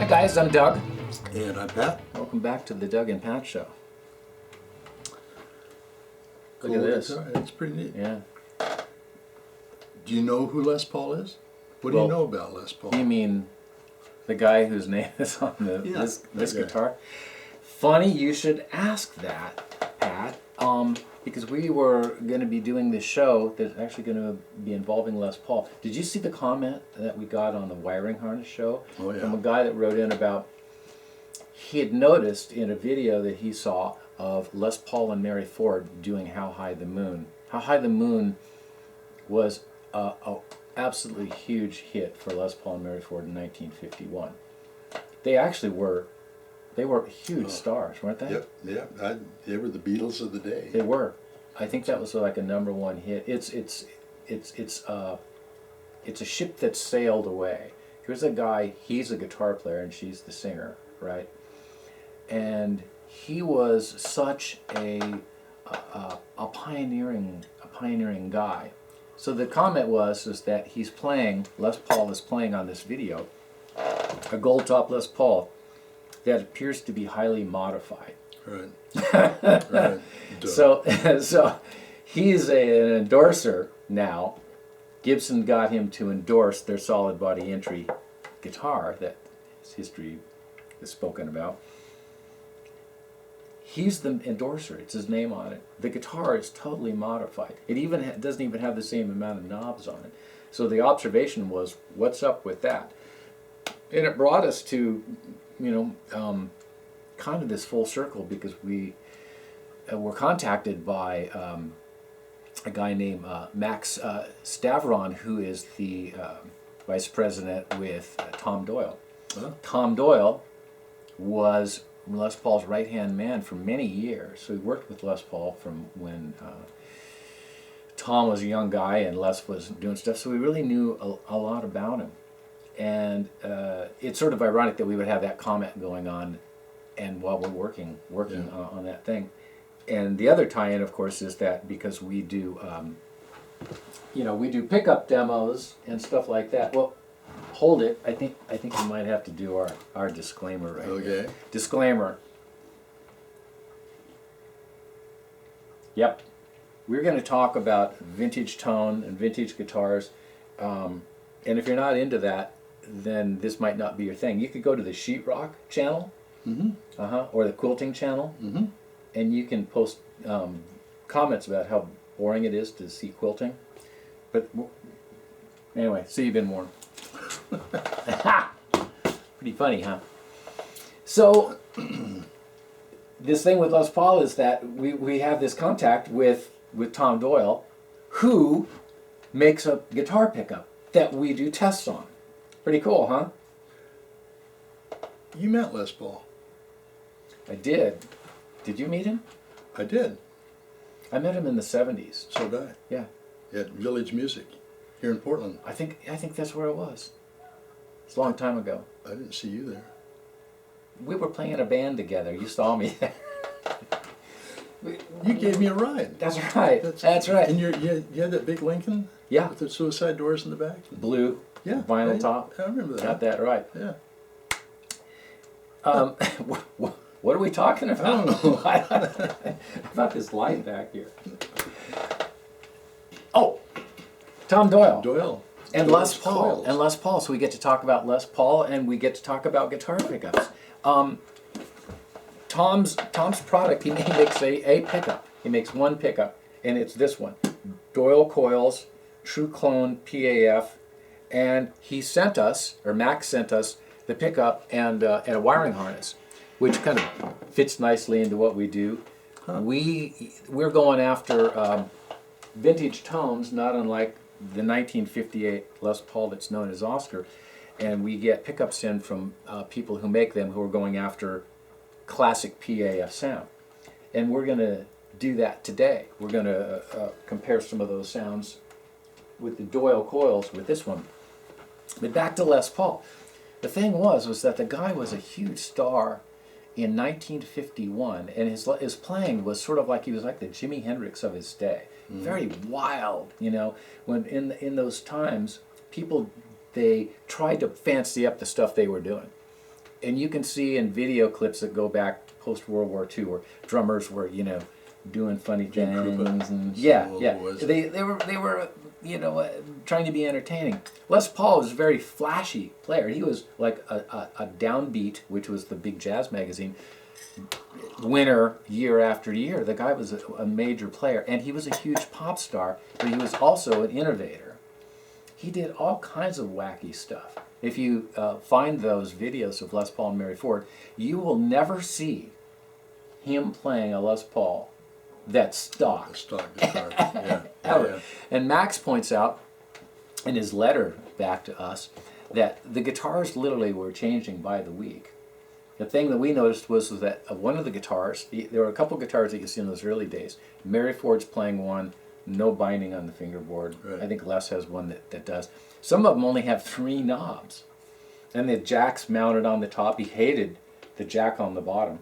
guys, I'm Doug. And I'm Pat. Welcome back to the Doug and Pat Show. Look Cool at this. guitar. It's pretty neat. Yeah. Do you know who Les Paul is? What do you know about Les Paul? You mean the guy whose name is on this guitar? Funny you should ask that, Pat. Because we were going to be doing this show that's actually going to be involving Les Paul. Did you see the comment that we got on the wiring harness show? Oh, yeah. From a guy that wrote in about, he had noticed in a video that he saw of Les Paul and Mary Ford doing How High the Moon. How High the Moon was a absolutely huge hit for Les Paul and Mary Ford in 1951. They actually were huge stars, weren't they? Yep, yeah. They were the Beatles of the day. They were. I think that was like a #1 hit. It's a ship that sailed away. Here's a guy. He's a guitar player and she's the singer, right? And he was such a pioneering guy. So the comment was that he's playing. Les Paul is playing on this video a gold top Les Paul that appears to be highly modified. Right. Right. So he's an endorser now. Gibson got him to endorse their solid body entry guitar that his history is spoken about. He's the endorser. It's his name on it. The guitar is totally modified. It even doesn't even have the same amount of knobs on it. So the observation was, what's up with that? And it brought us to, kind of this full circle, because we were contacted by a guy named Max Stavron, who is the vice president with Tom Doyle. Huh? Tom Doyle was Les Paul's right-hand man for many years. So he worked with Les Paul from when Tom was a young guy and Les was doing stuff. So we really knew a lot about him. And it's sort of ironic that we would have that comment going on, and while we're working on that thing. And the other tie-in, of course, is that because we do, we do pickup demos and stuff like that. Well, hold it. I think we might have to do our disclaimer right Okay. here. Disclaimer. Yep. We're going to talk about vintage tone and vintage guitars. And if you're not into that, then this might not be your thing. You could go to the Sheetrock channel, or the Quilting channel, and you can post comments about how boring it is to see quilting. But anyway, so you've been warned. Pretty funny, huh? So this thing with Les Paul is that we have this contact with Tom Doyle, who makes a guitar pickup that we do tests on. Pretty cool, huh? You met Les Paul. I did. Did you meet him? I did. I met him in the 70s. So did I. Yeah. At Village Music here in Portland. I think that's where it was. It's a long time ago. I didn't see you there. We were playing in a band together. You saw me there. You gave me a ride. That's right. That's right. And you had that big Lincoln? Yeah. With the suicide doors in the back? Blue. Yeah. Vinyl top. I remember that. Got that right. Yeah. What are we talking about? I don't know. About this light back here. Oh, Tom Doyle. Doyle. And Doyle's Les Paul. Coils. And Les Paul. So we get to talk about Les Paul, and we get to talk about guitar pickups. Tom's product, he makes a pickup. He makes one pickup, and it's this one. Doyle Coils, Tru-Clone PAF, and he sent us, or Max sent us, the pickup and a wiring harness, which kind of fits nicely into what we do. Huh. We're going after vintage tones, not unlike the 1958 Les Paul that's known as Oscar, and we get pickups in from people who make them who are going after classic PAF sound. And we're going to do that today. We're going to compare some of those sounds with the Doyle Coils with this one. But back to Les Paul. The thing was that the guy was a huge star in 1951, and his playing was sort of like, he was like the Jimi Hendrix of his day. Very wild, when in those times, people, they tried to fancy up the stuff they were doing. And you can see in video clips that go back post World War II, where drummers were, doing funny things, and yeah, they were, trying to be entertaining. Les Paul was a very flashy player. He was like a Downbeat, which was the big jazz magazine, winner year after year. The guy was a major player, and he was a huge pop star, but he was also an innovator. He did all kinds of wacky stuff. If you find those videos of Les Paul and Mary Ford, you will never see him playing a Les Paul that's stock. A stock guitar, yeah. Ever. Yeah. And Max points out in his letter back to us that the guitars literally were changing by the week. The thing that we noticed was that one of the guitars, there were a couple guitars that you see in those early days. Mary Ford's playing one, no binding on the fingerboard. Right. I think Les has one that does. Some of them only have 3 knobs. And the jack's mounted on the top. He hated the jack on the bottom.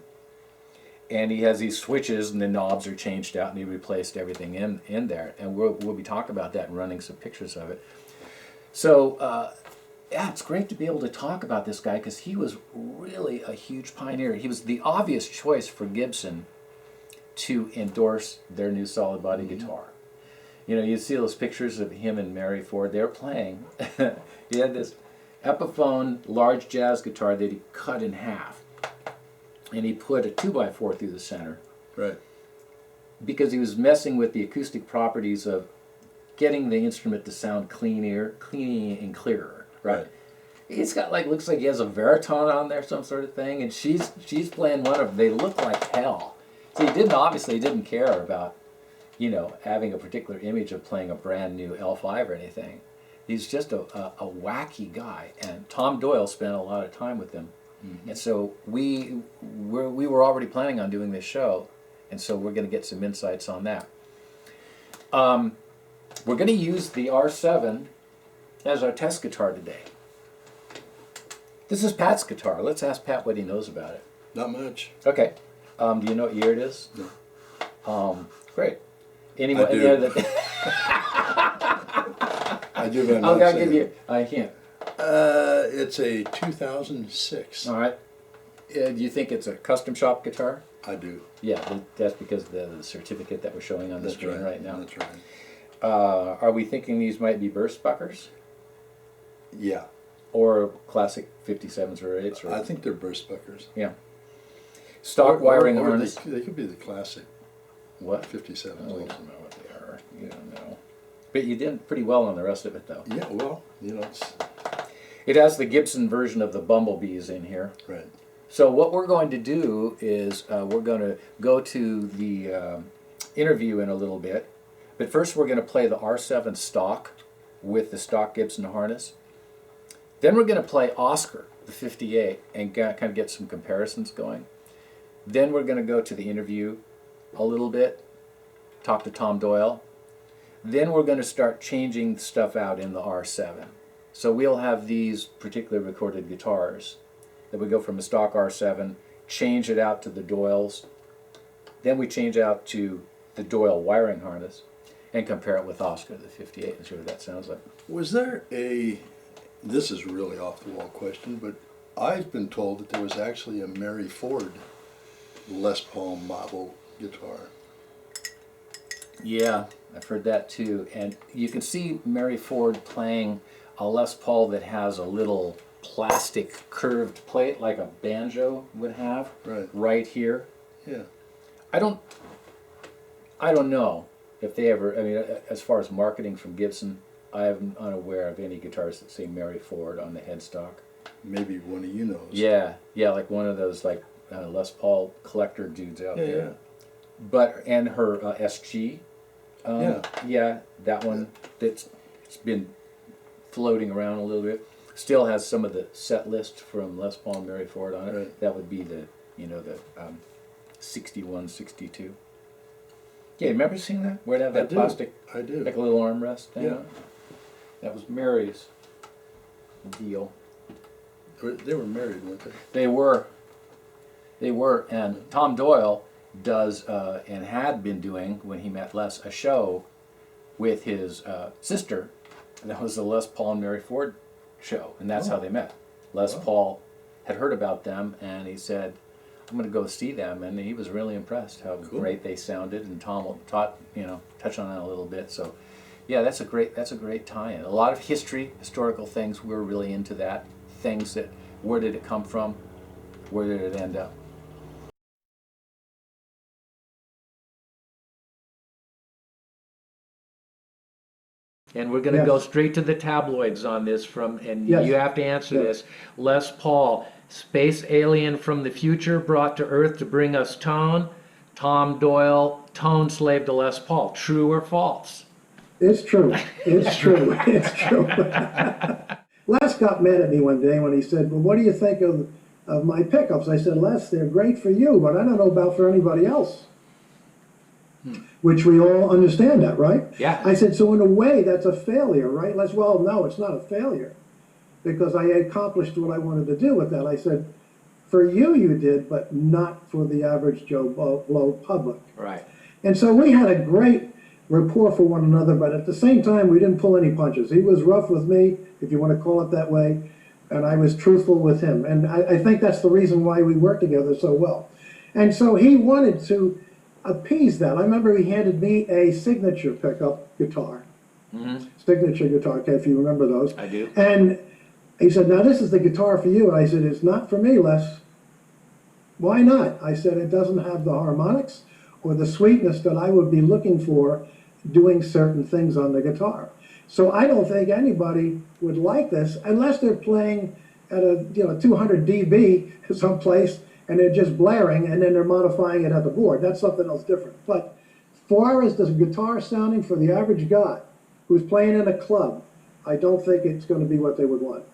And he has these switches, and the knobs are changed out, and he replaced everything in there. And we'll be talking about that and running some pictures of it. So, yeah, it's great to be able to talk about this guy because he was really a huge pioneer. He was the obvious choice for Gibson to endorse their new solid body guitar. You see those pictures of him and Mary Ford. They're playing. He had this Epiphone large jazz guitar that he cut in half. And he put a 2x4 through the center. Right. Because he was messing with the acoustic properties of getting the instrument to sound cleaner and clearer. Right. He's got looks like he has a baritone on there, some sort of thing, and she's playing one of them. They look like hell. So he didn't care about, having a particular image of playing a brand new L5 or anything. He's just a wacky guy, and Tom Doyle spent a lot of time with him. Mm-hmm. And so we were already planning on doing this show, and so we're going to get some insights on that. We're going to use the R7 as our test guitar today. This is Pat's guitar. Let's ask Pat what he knows about it. Not much. Okay. Do you know what year it is? No. Great. Anyone? I do. I do, but I'm not I'll give you a hint. It's a 2006. All right. Do you think it's a custom shop guitar? I do. Yeah, that's because of the certificate that we're showing on the screen right now. That's right. Are we thinking these might be burst buckers? Yeah. Or classic 57s or 8s? Or, I think they're burst buckers. Yeah. Stock wiring harness. They could be the classic. What? 57s. Oh, you don't know what they are. You don't know. But you did pretty well on the rest of it, though. Yeah, well, It has the Gibson version of the Bumblebees in here. Right. So what we're going to do is we're going to go to the interview in a little bit. But first we're going to play the R7 stock with the stock Gibson harness. Then we're going to play Oscar, the 58, and kind of get some comparisons going. Then we're going to go to the interview a little bit, talk to Tom Doyle. Then we're going to start changing stuff out in the R7. So we'll have these particular recorded guitars that we go from a stock R7, change it out to the Doyles. Then we change out to the Doyle wiring harness and compare it with Oscar, the 58, and see what that sounds like. Was there this is really off the wall question, but I've been told that there was actually a Mary Ford Les Paul model guitar. Yeah, I've heard that too. And you can see Mary Ford playing a Les Paul that has a little plastic curved plate like a banjo would have right here. Yeah. I don't know if they ever, I mean, as far as marketing from Gibson, I am unaware of any guitars that say Mary Ford on the headstock. Maybe one of you knows. Yeah, like one of those Les Paul collector dudes out there. Yeah. But, and her SG. Yeah, that one that's been floating around a little bit. Still has some of the set list from Les Paul and Mary Ford on it. Right. That would be the 61, 62. Yeah, remember seeing that? Where it had that plastic, I do. like a little armrest thing? Yeah. That was Mary's deal. They were married, weren't they? They were, and Tom Doyle does, and had been doing, when he met Les, a show with his sister, and that was the Les Paul and Mary Ford show, and that's how they met. Les Paul had heard about them, and he said, I'm going to go see them, and he was really impressed how great they sounded, and Tom will touch on that a little bit. So, yeah, that's a great tie-in. A lot of historical things. We're really into that. Things that, where did it come from? Where did it end up? And we're going to go straight to the tabloids on this and you have to answer this. Les Paul, space alien from the future brought to Earth to bring us tone. Tom Doyle, tone slave to Les Paul. True or false? It's true. It's true. It's true. Les got mad at me one day when he said, well, what do you think of my pickups? I said, Les, they're great for you, but I don't know about for anybody else. Which we all understand that, right? Yeah. I said, so in a way, that's a failure, right? Les, well, no, it's not a failure, because I accomplished what I wanted to do with that. I said, for you, you did, but not for the average Joe Blow public. Right. And so we had a great rapport for one another, but at the same time, we didn't pull any punches. He was rough with me, if you want to call it that way, and I was truthful with him. And I think that's the reason why we worked together so well. And so he wanted to appease that. I remember he handed me a signature pickup guitar. Signature guitar, okay, if you remember those. I do. And he said, now this is the guitar for you. And I said, it's not for me, Les. Why not? I said, it doesn't have the harmonics or the sweetness that I would be looking for doing certain things on the guitar. So I don't think anybody would like this unless they're playing at a 200 dB someplace and they're just blaring and then they're modifying it at the board. That's something else different. But as far as the guitar sounding for the average guy who's playing in a club, I don't think it's going to be what they would want.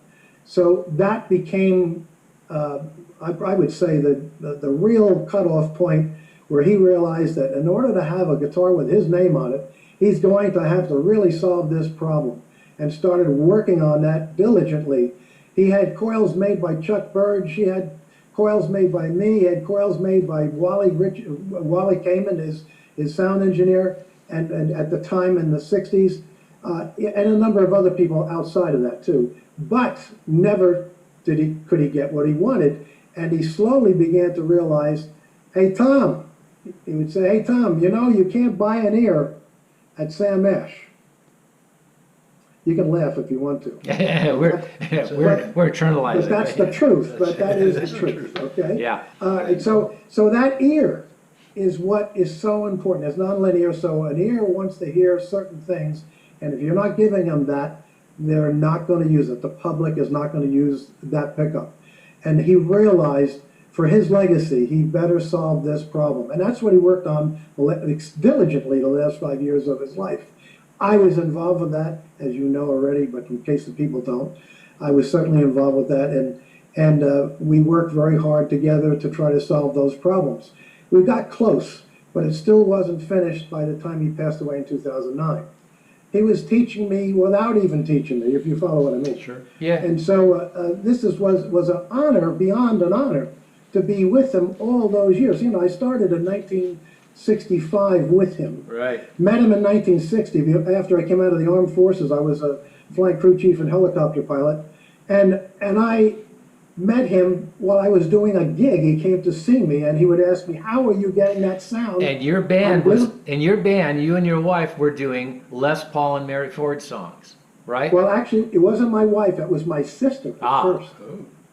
So that became, I would say, the real cutoff point where he realized that in order to have a guitar with his name on it, he's going to have to really solve this problem, and started working on that diligently. He had coils made by Chuck Burge, he had coils made by me, he had coils made by Wally Kamen, his sound engineer, and at the time in the 60s, and a number of other people outside of that too. But never could he get what he wanted, and he slowly began to realize, hey Tom, he would say, hey Tom, you can't buy an ear at Sam Ash. You can laugh if you want to. we're eternalizing. But that's the truth. But that is the truth. Okay. Yeah. So that ear is what is so important. It's nonlinear. So an ear wants to hear certain things, and if you're not giving them that, they're not going to use it. The public is not going to use that pickup. And he realized, for his legacy, he better solve this problem. And that's what he worked on diligently the last 5 years of his life. I was involved with that, as you know already, but in case the people don't, I was certainly involved with that, and we worked very hard together to try to solve those problems. We got close, but it still wasn't finished by the time he passed away in 2009. He was teaching me without even teaching me, if you follow what I mean. Sure. Yeah. And so this was an honor beyond an honor to be with him all those years. I started in 1965 with him. Right. Met him in 1960. After I came out of the armed forces, I was a flight crew chief and helicopter pilot. And I met him while I was doing a gig. He came to see me, and he would ask me, how are you getting that sound? And your band you and your wife were doing Les Paul and Mary Ford songs, right? Well, actually, it wasn't my wife. It was my sister first.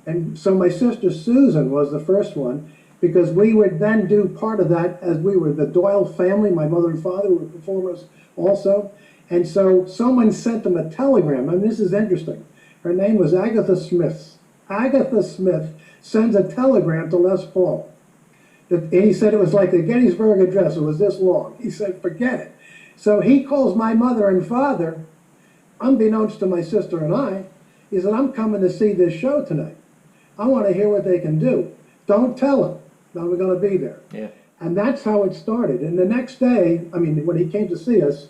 And so my sister Susan was the first one, because we would then do part of that, as we were the Doyle family. My mother and father were performers also. And so someone sent them a telegram. I mean, this is interesting. Her name was Agatha Smith. Agatha Smith sends a telegram to Les Paul. And he said it was like the Gettysburg Address. It was this long. He said, forget it. So he calls my mother and father, unbeknownst to my sister and I. He said, I'm coming to see this show tonight. I want to hear what they can do. Don't tell them that we're going to be there. Yeah. And that's how it started. And the next day, I mean, when he came to see us,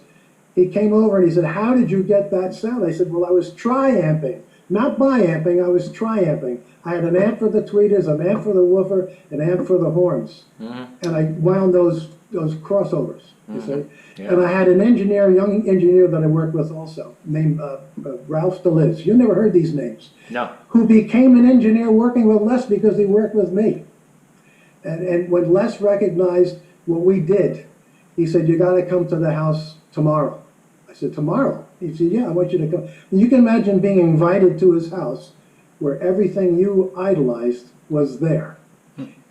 he came over and he said, how did you get that sound? I said, well, I was tri-amping. Not bi-amping, I was tri-amping. I had an amp for the tweeters, an amp for the woofer, an amp for the horns. And I wound those those crossovers, you see. Yeah. And I had an engineer, young engineer that I worked with also, named Ralph DeLiz. You never heard these names. No. Who became an engineer working with Les because he worked with me. And when Les recognized what we did, he said, you got to come to the house tomorrow. I said, tomorrow? He said, yeah, I want you to come. You can imagine being invited to his house where everything you idolized was there.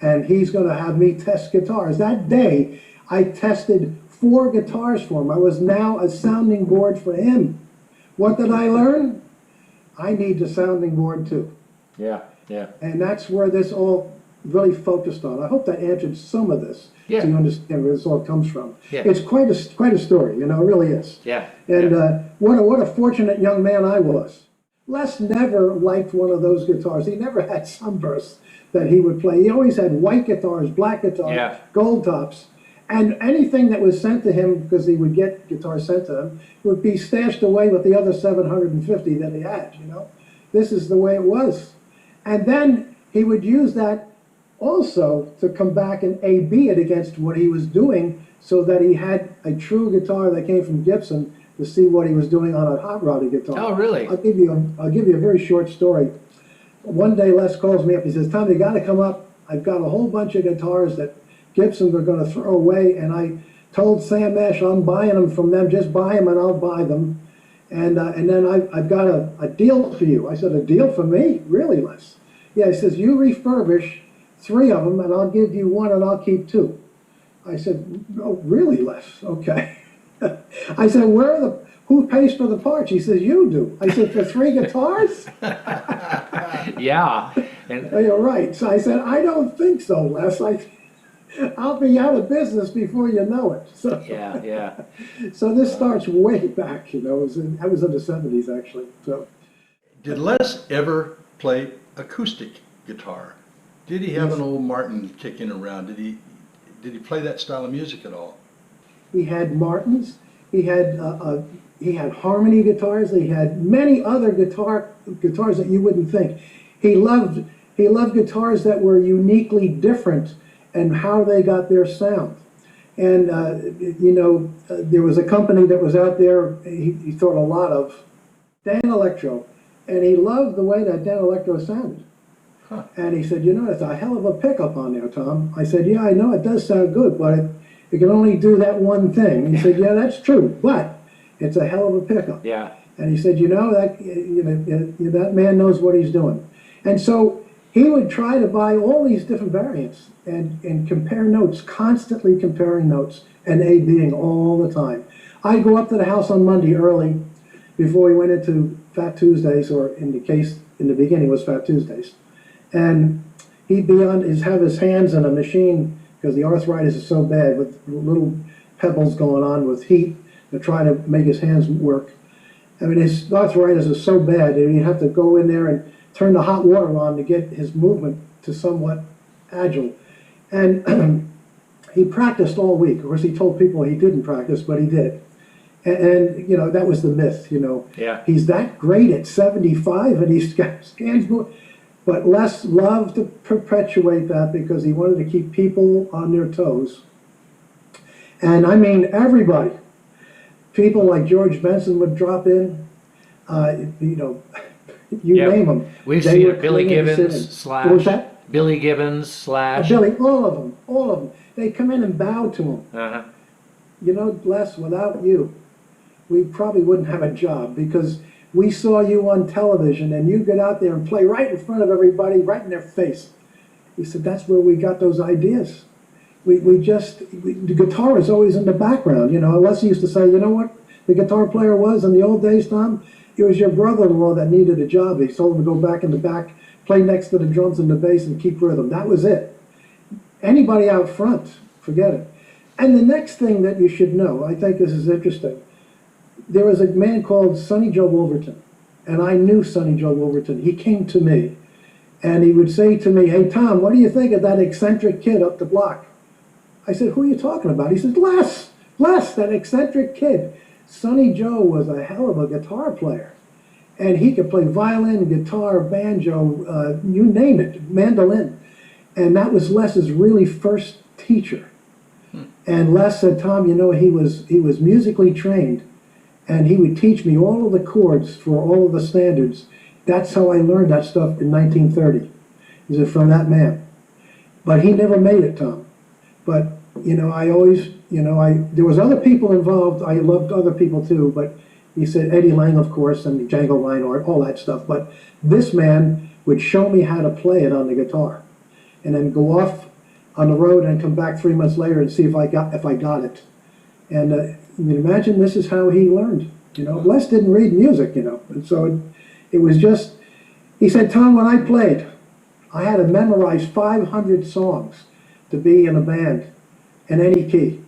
And he's going to have me test guitars. That day, I tested 4 guitars for him. I was now a sounding board for him. What did I learn? I need a sounding board too. Yeah, yeah. And that's where this all really focused on. I hope that answered some of this, Yeah. so you understand where this all comes from. Yeah. It's quite a story, you know, it really is. Yeah. And yeah. what a fortunate young man I was. Les never liked one of those guitars. He never had sunbursts that he would play. He always had white guitars, black guitars, Yeah. gold tops. And anything that was sent to him, because he would get guitars sent to him, would be stashed away with the other 750 that he had, you know. This is the way it was. And then he would use that also to come back and A/B it against what he was doing, so that he had a true guitar that came from Gibson to see what he was doing on a hot rodded guitar. Oh, really? I'll give you a very short story. One day Les calls me up. He says, Tom, you got to come up. I've got a whole bunch of guitars that Gibson were going to throw away, and I told Sam Ash I'm buying them from them. Just buy them and I'll buy them. And then I've got a deal for you. I said, a deal for me? Really, Les? Yeah, he says, you refurbish 3 of them and I'll give you 1 and I'll keep 2. I said, oh, really, Les? Okay. I said, who pays for the parts? He says, you do. I said, for 3 guitars? Yeah. And Oh, you're right. So I said, I don't think so, Les. I'll be out of business before you know it. So, yeah, yeah. so this starts way back, you know. I was in the 70s, actually. So Did Les ever play acoustic guitar? Did he have an old Martin kicking around? Did he play that style of music at all? he had Martins. He had harmony guitars. He had many other guitars that you wouldn't think. He loved guitars that were uniquely different and how they got their sound. And there was a company that was out there he thought a lot of, Dan Electro, and he loved the way that Dan Electro sounded. Huh. And he said, it's a hell of a pickup on there, Tom. I said, yeah, I know it does sound good, but it can only do that one thing. He said, yeah, that's true, but it's a hell of a pickup. Yeah. And he said, that man knows what he's doing. And so he would try to buy all these different variants and compare notes, constantly comparing notes and A-Bing all the time. I'd go up to the house on Monday early before we went into Fat Tuesdays, or in the beginning was Fat Tuesdays. And he'd have his hands in a machine, because the arthritis is so bad, with little pebbles going on with heat to try to make his hands work. I mean, his arthritis is so bad that he'd have to go in there and turn the hot water on to get his movement to somewhat agile. And he practiced all week. Of course, he told people he didn't practice, but he did. And that was the myth, Yeah. He's that great at 75 and he's got his hands moving. But Les loved to perpetuate that because he wanted to keep people on their toes. And I mean, everybody. People like George Benson would drop in, you Yep. name them. We've They seen would it. Billy come in and sit Gibbons in. slash. What was that? Billy Gibbons slash. Billy, all of them. They come in and bow to him. Uh-huh. Les, without you, we probably wouldn't have a job, because we saw you on television and you get out there and play right in front of everybody, right in their face. He said, that's where we got those ideas. The guitar is always in the background. Les used to say, you know what the guitar player was in the old days, Tom? It was your brother-in-law that needed a job. He told him to go back in the back, play next to the drums and the bass and keep rhythm. That was it. Anybody out front, forget it. And the next thing that you should know, I think this is interesting, there was a man called Sonny Joe Wolverton, and I knew Sonny Joe Wolverton. He came to me, and he would say to me, hey, Tom, what do you think of that eccentric kid up the block? I said, who are you talking about? He said, Les, that eccentric kid. Sonny Joe was a hell of a guitar player, and he could play violin, guitar, banjo, you name it, mandolin. And that was Les's really first teacher. And Les said, Tom, you know, he was musically trained, and he would teach me all of the chords for all of the standards. That's how I learned that stuff in 1930. He said, from that man. But he never made it, Tom. But, you know, I always, you know, there was other people involved. I loved other people too, but he said Eddie Lang, of course, and Django Reinhardt, all that stuff. But this man would show me how to play it on the guitar, and then go off on the road and come back 3 months later and see if I got it. And you can imagine this is how he learned. You know, Les didn't read music, you know, and so it was just. He said, Tom, when I played, I had to memorize 500 songs to be in a band in any key.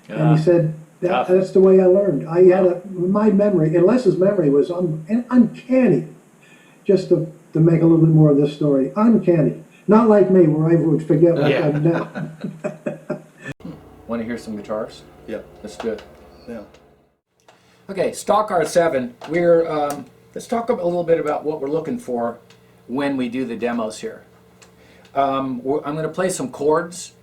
And he said, that's the way I learned. I had my memory, and Les's memory was uncanny, just to make a little bit more of this story. Uncanny. Not like me, where I would forget what I'm now. Want to hear some guitars? Yeah. Let's do it. Yeah. Okay, stock R7. Let's talk a little bit about what we're looking for when we do the demos here. I'm going to play some chords.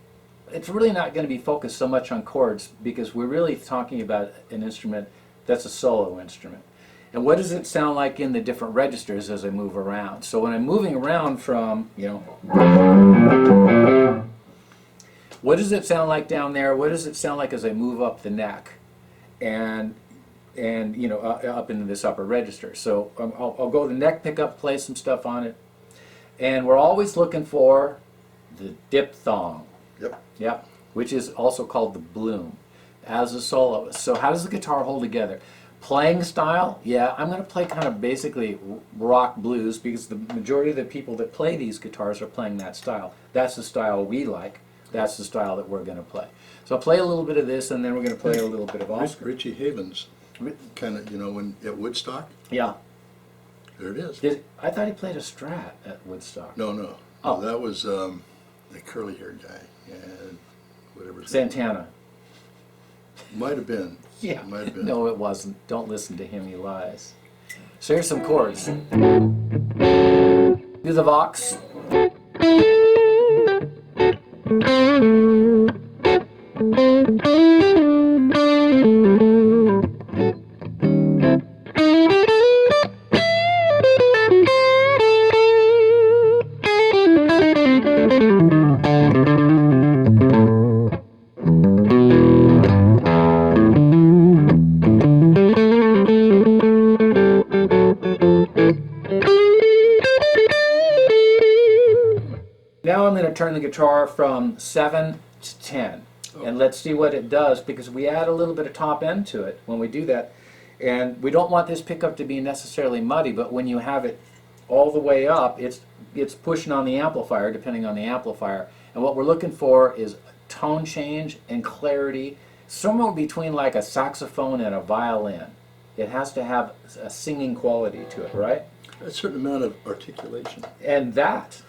It's really not going to be focused so much on chords because we're really talking about an instrument that's a solo instrument. And what does it sound like in the different registers as I move around? So when I'm moving around from, you know, what does it sound like down there? What does it sound like as I move up the neck? And you know, up into this upper register. So I'll go to the neck pickup, play some stuff on it. And we're always looking for the diphthong. Yep. Yep. Which is also called the bloom as a soloist. So how does the guitar hold together? Playing style, yeah, I'm going to play kind of basically rock blues because the majority of the people that play these guitars are playing that style. That's the style we like. That's the style that we're going to play. So I'll play a little bit of this and then we're going to play a little bit of Oscar. Richie Havens, kind of, you know, at Woodstock. Yeah. There it is. I thought he played a Strat at Woodstock. No. Oh. No, that was the curly-haired guy. And whatever. Santana. Might have been. Yeah. Might have been. No, it wasn't. Don't listen to him, he lies. So here's some chords. Do the Vox. Now I'm going to turn the guitar from 7 to 10. And let's see what it does, because we add a little bit of top end to it when we do that. And we don't want this pickup to be necessarily muddy, but when you have it all the way up, it's pushing on the amplifier, depending on the amplifier. And what we're looking for is tone change and clarity, somewhere between like a saxophone and a violin. It has to have a singing quality to it, right? A certain amount of articulation. And that.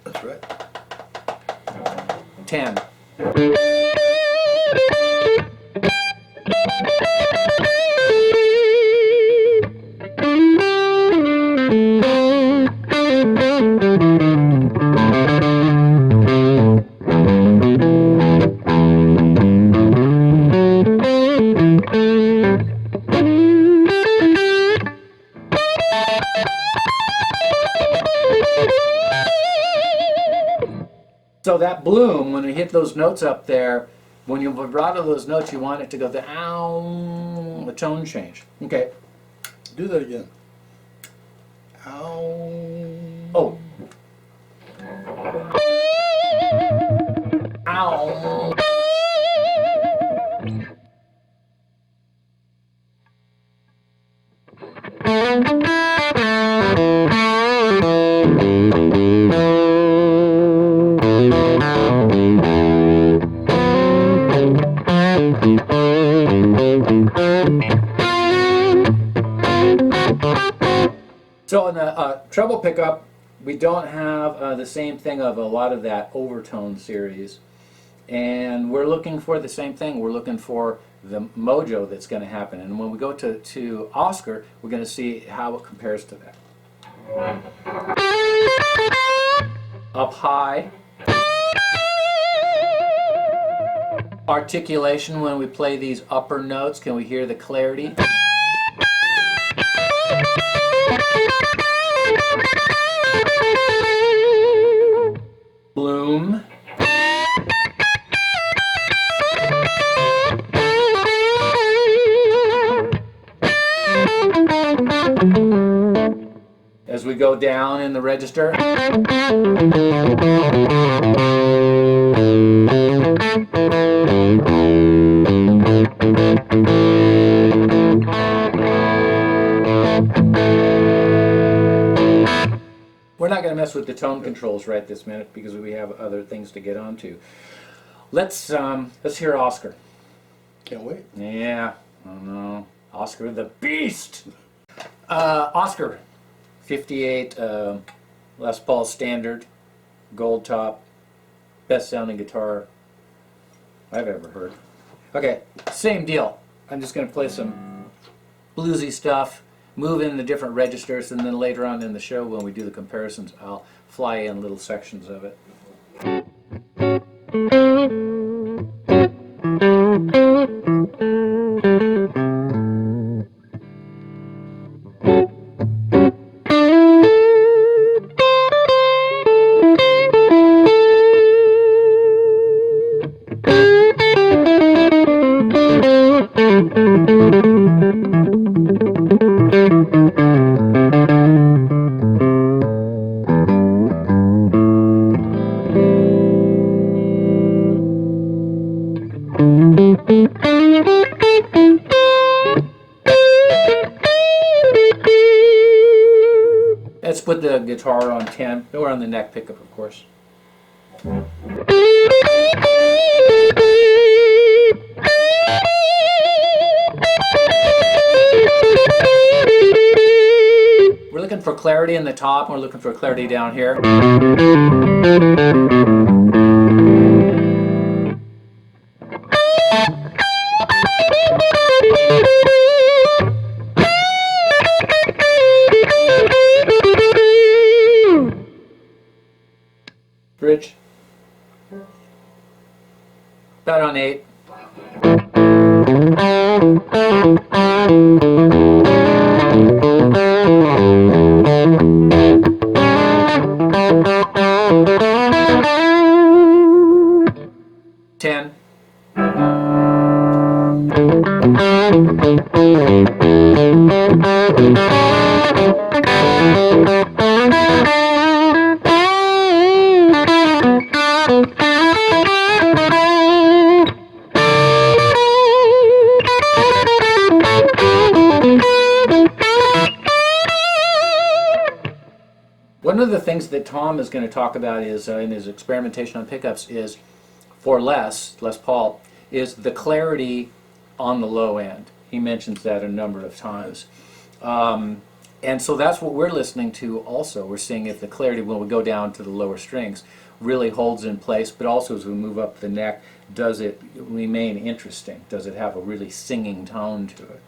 That's right. 10. So that bloom, when we hit those notes up there, when you vibrato those notes, you want it to go the ow, the tone change. Okay. Do that again. Ow. Oh. Ow. So in the treble pickup, we don't have the same thing of a lot of that overtone series. And we're looking for the same thing. We're looking for the mojo that's going to happen. And when we go to Oscar, we're going to see how it compares to that. Up high. Articulation when we play these upper notes. Can we hear the clarity? Bloom. As we go down in the register. We're not going to mess with the tone controls right this minute because we have other things to get onto. Let's hear Oscar. Can't wait. Yeah, oh no, Oscar the Beast. Oscar, 58 Les Paul Standard, gold top, best sounding guitar I've ever heard. Okay, same deal. I'm just going to play some bluesy stuff, move in the different registers, and then later on in the show when we do the comparisons, I'll fly in little sections of it. Let's put the guitar on 10, or on the neck pickup, of course. We're looking for clarity in the top, and we're looking for clarity down here. Bridge. About on 8. Ten. One of the things that Tom is going to talk about is in his experimentation on pickups is for Les Paul, is the clarity on the low end. He mentions that a number of times. And so that's what we're listening to also. We're seeing if the clarity, when we go down to the lower strings, really holds in place, but also as we move up the neck, does it remain interesting? Does it have a really singing tone to it?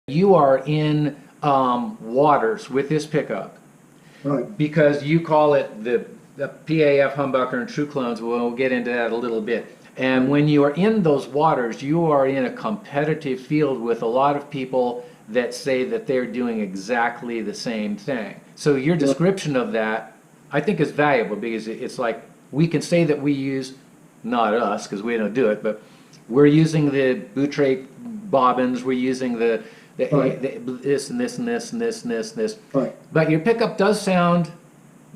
You are in waters with this pickup Right. because you call it the PAF humbucker and Tru-Clones. We'll get into that a little bit. And when you are in those waters, you are in a competitive field with a lot of people that say that they're doing exactly the same thing. So your description of that, I think, is valuable because it's like we can say that we use, not us because we don't do it, but we're using the Boutre bobbins, we're using Right. this and this and this and this and this and this. Right. But your pickup does sound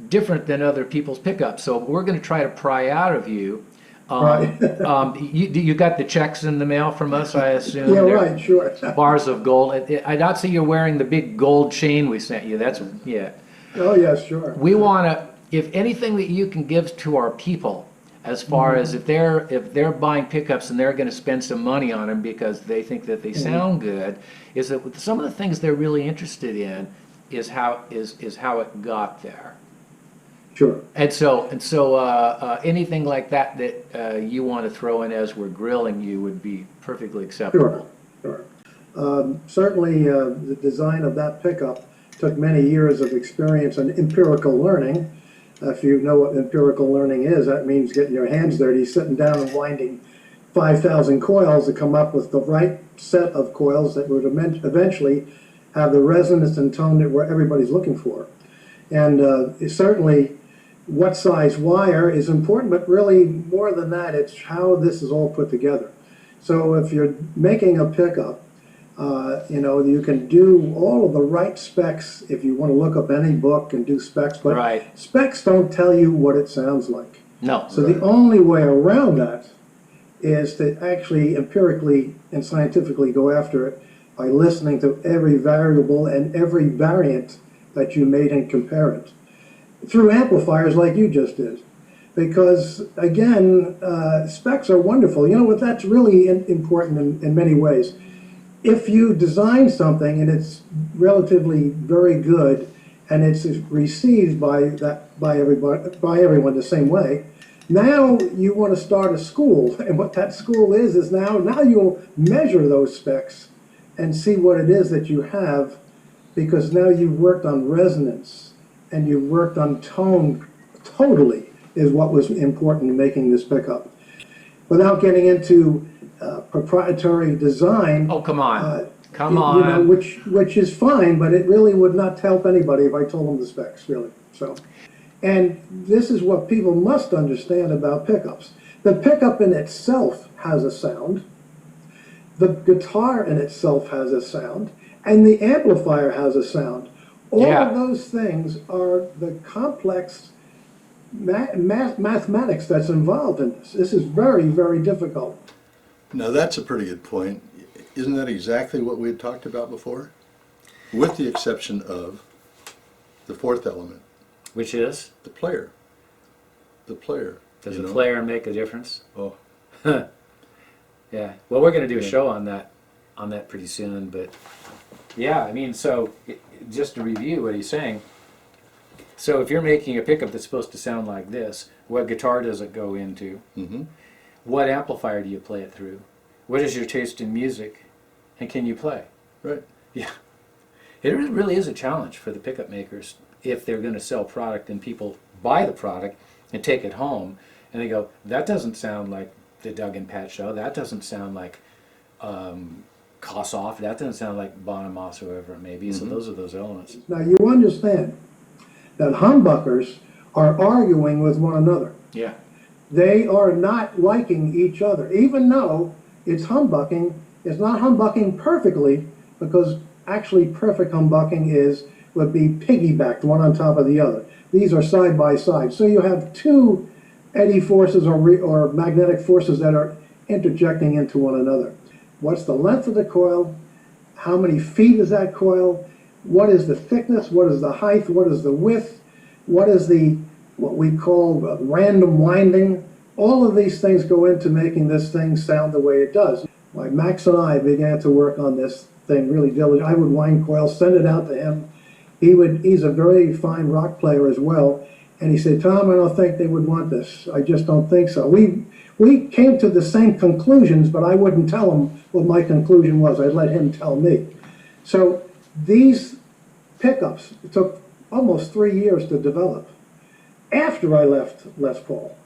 different than other people's pickups, so we're going to try to pry out of you. Right. You got the checks in the mail from us, I assume. Yeah, They're right, sure. Bars of gold. I don't see you're wearing the big gold chain we sent you. That's yeah. Oh, yes, sure. We want to, if anything that you can give to our people, as far as if they're buying pickups and they're going to spend some money on them because they think that they sound good, is that some of the things they're really interested in is how it got there. Sure. And so anything like that you want to throw in as we're grilling you would be perfectly acceptable. Sure, sure. Certainly, the design of that pickup took many years of experience and empirical learning. If you know what empirical learning is, that means getting your hands dirty, sitting down and winding 5,000 coils to come up with the right set of coils that would eventually have the resonance and tone that everybody's looking for. And certainly, what size wire is important, but really more than that, it's how this is all put together. So if you're making a pickup, you can do all of the right specs if you want to look up any book and do specs, but Right. specs don't tell you what it sounds like. No. So the only way around that is to actually empirically and scientifically go after it by listening to every variable and every variant that you made and compare it through amplifiers like you just did. Because again, specs are wonderful. You know what, that's really important in many ways. If you design something and it's relatively very good and it's received by everyone the same way, now you want to start a school, and what that school is now you'll measure those specs and see what it is that you have, because now you've worked on resonance and you've worked on tone totally is what was important in making this pickup. Without getting into proprietary design. Oh, come on. Come You know, on. which is fine, but it really would not help anybody if I told them the specs, really. So, and this is what people must understand about pickups. The pickup in itself has a sound. The guitar in itself has a sound, and the amplifier has a sound. All Yeah. of those things are the complex mathematics that's involved in this. This is very, very difficult. Now that's a pretty good point. Isn't that exactly what we had talked about before? With the exception of the fourth element, Which is? the player. The player. Does you a know? player make a difference? Oh, Yeah. Well, we're going to do a Yeah. show on that pretty soon, but yeah, I mean, so just to review what he's saying. So if you're making a pickup that's supposed to sound like this, what guitar does it go into? mm-hmm. What amplifier do you play it through? What is your taste in music? And can you play? Right. Yeah. It really is a challenge for the pickup makers if they're going to sell product and people buy the product and take it home and they go, that doesn't sound like the Doug and Pat show. That doesn't sound like Kossoff. That doesn't sound like Bonamos or whoever it may be. So those are those elements. Now you understand that humbuckers are arguing with one another. Yeah. They are not liking each other, even though it's humbucking. It's not humbucking perfectly, because actually perfect humbucking would be piggybacked one on top of the other. These are side by side. So you have two eddy forces or magnetic forces that are interjecting into one another. What's the length of the coil? How many feet is that coil? What is the thickness? What is the height? What is the width? What is what we call random winding? All of these things go into making this thing sound the way it does. Like Max and I began to work on this thing really diligently. I would wind coils, send it out to him. He's a very fine rock player as well. And he said, Tom, I don't think they would want this. I just don't think so. We came to the same conclusions, but I wouldn't tell him what my conclusion was. I'd let him tell me. So these pickups took almost 3 years to develop after I left Les Paul,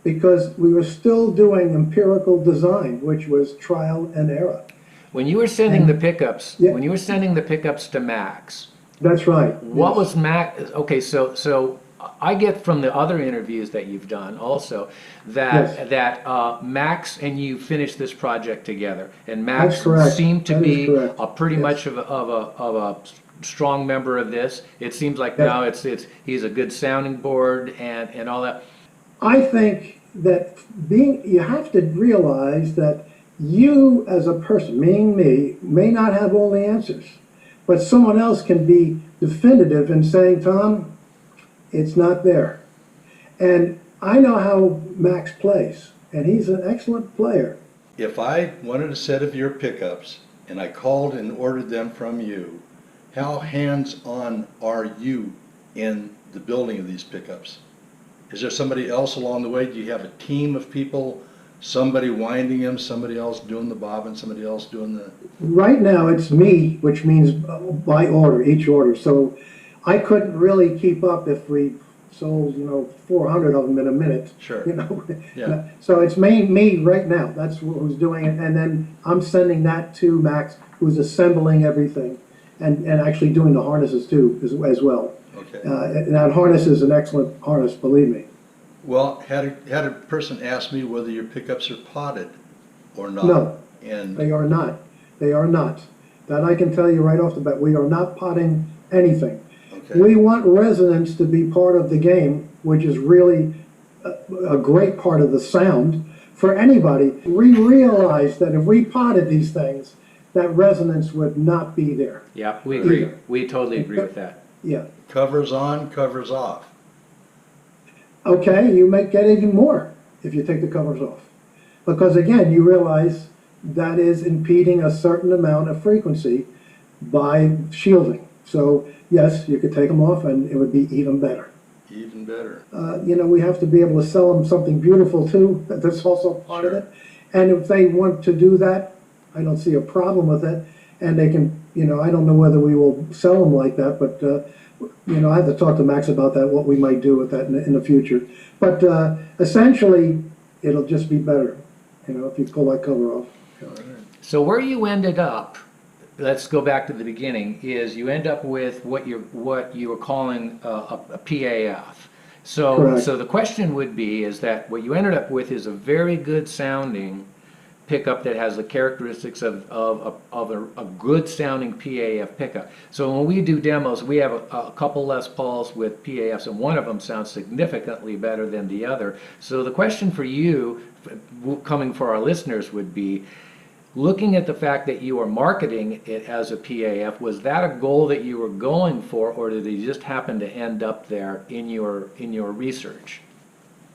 because we were still doing empirical design, which was trial and error. When you were sending the pickups, Yeah. when you were sending the pickups to Max, That's right. What Yes. was Max? Okay, so I get from the other interviews that you've done also that Yes. Max and you finished this project together, and That's Max correct. seemed to That is be correct. a pretty Yes. much of a strong member of this. It seems like Yes. now it's he's a good sounding board and all that. I think that you have to realize that you as a person, meaning me, may not have all the answers, but someone else can be definitive in saying, Tom, it's not there. And I know how Max plays, and he's an excellent player. If I wanted a set of your pickups and I called and ordered them from you, how hands-on are you in the building of these pickups? Is there somebody else along the way? Do you have a team of people, somebody winding them, somebody else doing the bobbin, somebody else doing the... Right now, it's me, which means by order, each order. So I couldn't really keep up if we sold, 400 of them in a minute. Sure. Yeah. So it's me right now. That's who's doing it. And then I'm sending that to Max, who's assembling everything and actually doing the harnesses too, as well. Okay. And that harness is an excellent harness, believe me. Well, had a person asked me whether your pickups are potted or not. No, And they are not. They are not. That I can tell you right off the bat. We are not potting anything. okay. We want resonance to be part of the game, which is really a great part of the sound for anybody. We realize that if we potted these things, that resonance would not be there. Yeah, we agree. Either. We totally agree with that. Yeah. Covers on, covers off. Okay, you might get even more if you take the covers off. Because again, you realize that is impeding a certain amount of frequency by shielding. So yes, you could take them off and it would be even better. Even better. We have to be able to sell them something beautiful too. That's also part of Sure. it. And if they want to do that, I don't see a problem with it. And they can, I don't know whether we will sell them like that, but, I have to talk to Max about that, what we might do with that in the future. But essentially, it'll just be better, if you pull that cover off. So where you ended up, let's go back to the beginning, is you end up with what you were calling a PAF. So Correct. so the question would be is that what you ended up with is a very good sounding pickup that has the characteristics of a good sounding PAF pickup. So when we do demos, we have a couple Les Pauls with PAFs, and one of them sounds significantly better than the other. So the question for you, coming for our listeners, would be, looking at the fact that you are marketing it as a PAF, was that a goal that you were going for, or did it just happen to end up there in your research?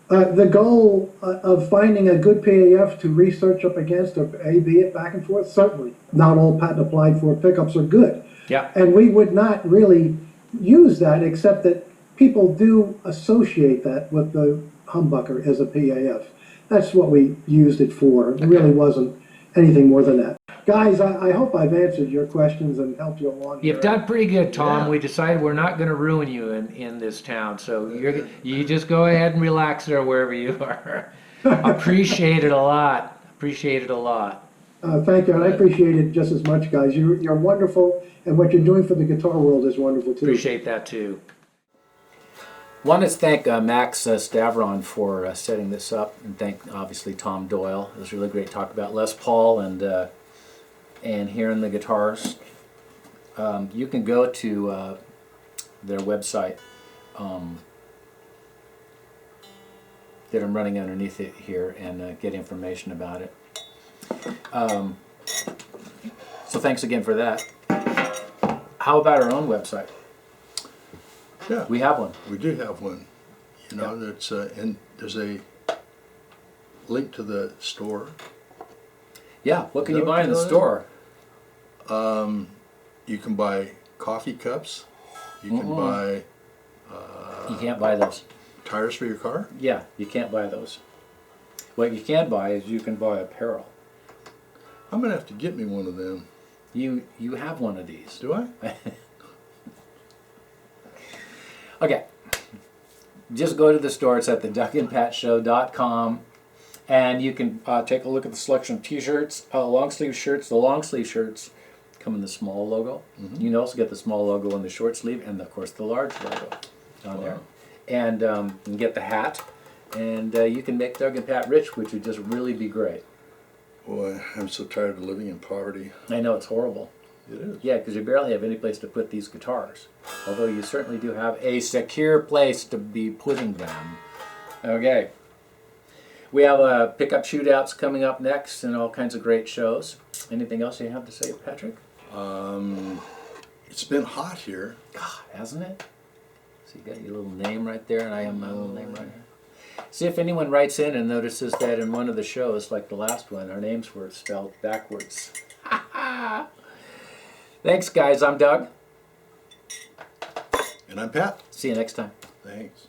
The goal of finding a good PAF to research up against, or A/B it back and forth, certainly. Not all patent applied for pickups are good. Yeah. And we would not really use that, except that people do associate that with the humbucker as a PAF. That's what we used it for. It really wasn't anything more than that. Guys, I hope I've answered your questions and helped you along. You've done pretty good, Tom. Yeah. We decided we're not going to ruin you in this town, so you just go ahead and relax there wherever you are. Appreciate it a lot. Appreciate it a lot. Thank you, and I appreciate it just as much, guys. You're wonderful, and what you're doing for the guitar world is wonderful, too. Appreciate that, too. Want to thank Max Stavron for setting this up, and thank obviously Tom Doyle. It was really great to talk about Les Paul and hearing the guitars. You can go to their website that I'm running underneath it here and get information about it. So thanks again for that. How about our own website? Yeah. We have one. We do have one. That's and there's a link to the store. Yeah, what can Is you that buy in the what store? You can buy coffee cups. You can buy You can't buy those. tires for your car. Yeah, you can't buy those. What you can buy is you can buy apparel. I'm gonna have to get me one of them. You have one of these. Do I? Okay. Just go to the store. It's at theduckandpatshow.com, and you can take a look at the selection of t-shirts, long sleeve shirts. The long sleeve shirts come in the small logo. You can also get the small logo in the short sleeve, and of course the large logo on there. Wow. And you can get the hat, and you can make Doug and Pat rich, which would just really be great. Boy, I'm so tired of living in poverty. I know it's horrible. It is. Yeah, because you barely have any place to put these guitars. Although you certainly do have a secure place to be putting them. Okay. We have pickup shootouts coming up next and all kinds of great shows. Anything else you have to say, Patrick? It's been hot here. God, hasn't it? So you got your little name right there, and I have my little name right here. See if anyone writes in and notices that in one of the shows, like the last one, our names were spelled backwards. Thanks, guys. I'm Doug. And I'm Pat. See you next time. Thanks.